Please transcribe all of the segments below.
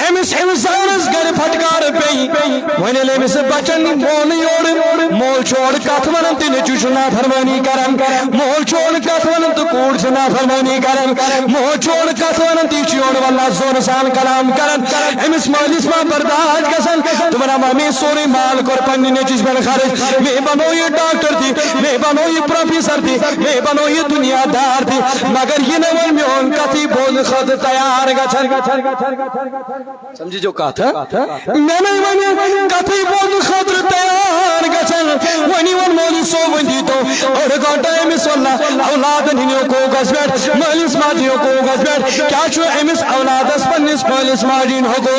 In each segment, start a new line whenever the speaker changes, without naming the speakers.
امس انسانس گر پھٹکار پی ون امس بچن مول یور مول چھوڑ کت ون تو نیچو نافرمانی کران مول چھوڑ کت ون تو کوڑ نافرمانی کران مول چھوڑ کت ون تو یہ واللہ زور سان کلام کران امس مالس ما برداشت گسان تمہارا ممی سوری مال کور پنہ نیچس پہ خرچ میں بنو یہ ڈاکٹر تھی میں بنو یہ پروفیسر تھی میں بنو یہ دنیا دار تھی مگر یہ نہ میون کتی بول خود تیار گچھن سمجھی جو کہا تھا میں نے ونی کتی بول خود تیار گچھن ونی ون مولی سو بندی تو اور گھنٹہ امس واللہ اولاد ہنیوں کو گزبیٹ مالس ماجیوں کو گزبیٹ کیا چھو امس اولاد اس پنس مالس ماجین ہوگو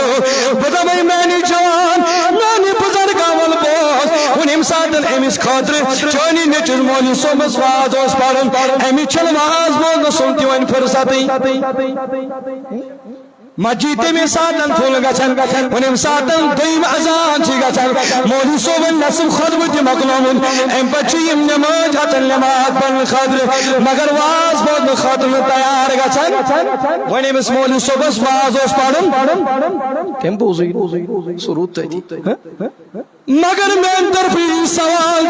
بدا میں نے جوان میں نے بزرگ اول بوز ان امسادن امس خاطر چونی نیچر مولی سو بس واز اس پارن امی چل واز بول سنتی ون فرصتی مسجد میں ساتن پھول گچھن ان ساتن دیم اذان چھ گچھن مولی صوبن نصب خطبہ تہ مقلومن ام پچھ یم نماز اتن نماز پن خاطر مگر واز بود خاطر تیار گچھن ون امس مولی صوبس واز اس پڑھن کیم بوزی سرود تھی مگر میں طرف سوال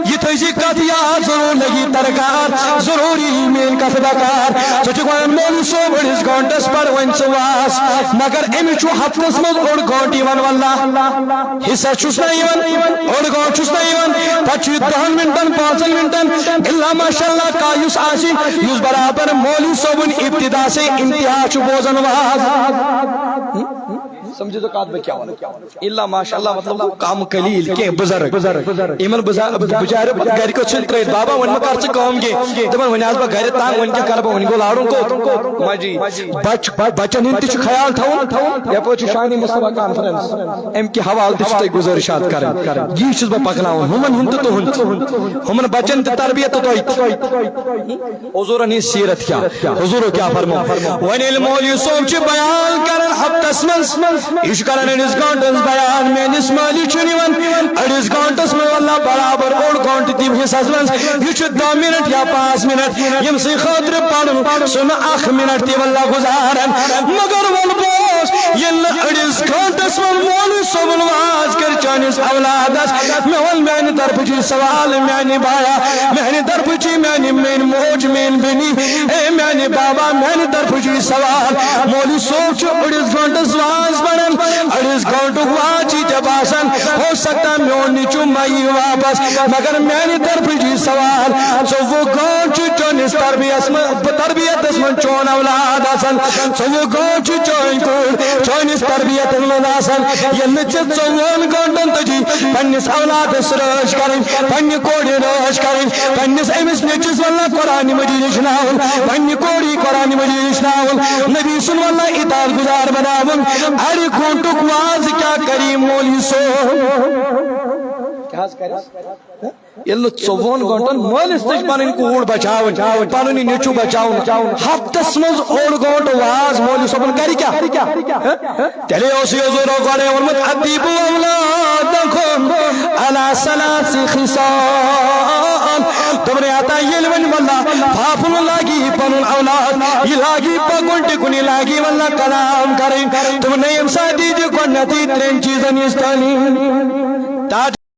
یہ تھی کت یاد ضرور لگی درکار ضروری میل کت دکار ثان مولی صوب اڑس گھنٹس پر ون واس مگر امس ہفتس مز اوڑ گھنٹ واللہ حصہ چھس نا اوڑ گھنٹ چھس نا پہ 10 منٹن 5 منٹن اللہ ماشاء اللہ کا یس آسی یس برابر مولی صوبن ابتدا سے انتہا بوزن واز سمجھے تو کات میں کیا ہونا اللہ ماشاءاللہ مطلب کام قلیل کے بزرگ ایمن بچارے گھر کو چھل ترید بابا ون مکار سے کام گے دبن ون آز با گھر تانگ ون کیا کربا ون گو لاڑوں کو ماجی بچن ہن تچ خیال تھاون یا پوچھ شانی مصطفیٰ کانفرنس ایم کی حوال تچ تے گزارشات کرن یہ چیز با پکناون ہمن ہن تو ہن ہمن بچن تے تربیت تو حضور نے سیرت کیا حضور کیا فرمو ون المولی صوب چ بیان کرن ہفتس من یہ کران اڑس گھنٹس بیان میس مالی چنیون اڑس گھنٹس میں واللہ برابر اوڑ گھنٹ تم حصہ من یہ 2 منٹ یا 5 منٹ یم سی خاطر پڑھن سن 1 منٹ تی واللہ گزارن مگر ول بوس یل اڑس گھنٹس من مولی صوبن واز کر چانس اولادس میں ول میان طرف جی سوال میانی بایا میانی طرف جی میانی موج مین بنی اے میانی بابا میانی طرف جی سوال مولی صوب چ اڑس گھنٹس واز اڑس گھنٹو واجی تے باسن ہو سکتا میون نیچو مائی واپس مگر میانی طرف جی سوال سو وہ گھنٹ چونس تربیت اسمن چون اولاد آسن سو وہ گھنٹ چونس تربیت اسمن آسن یہ نچت سوون گھنٹن تجی پنس اولاد سرش کریں پنی کوڑی رش کریں پنس امس نیچس واللہ قرآن مجید اشناؤن پنی کوڑی قرآن مجید اشناؤن نبی سن واللہ اطاعت گزار بناون ہر گھنٹک واز کیا کری مولی کیا یل 54 گھنٹن مالس تج پن کوڑ بچاون پن نیچو بچاون ہفتس مز اوڑ گھنٹ واز مولی صوبن کری کیا تیلے اس حضور گڑے ورمت ادیبو اولادکم علی 3 خصال تمہیں آتا یل ون واللہ پھاپن لاگی پنن اولاد یہ لاگی پکن ٹکن لاگی واللہ کلام کریں تم نیم سادی جو گنتی 3 چیزن استانی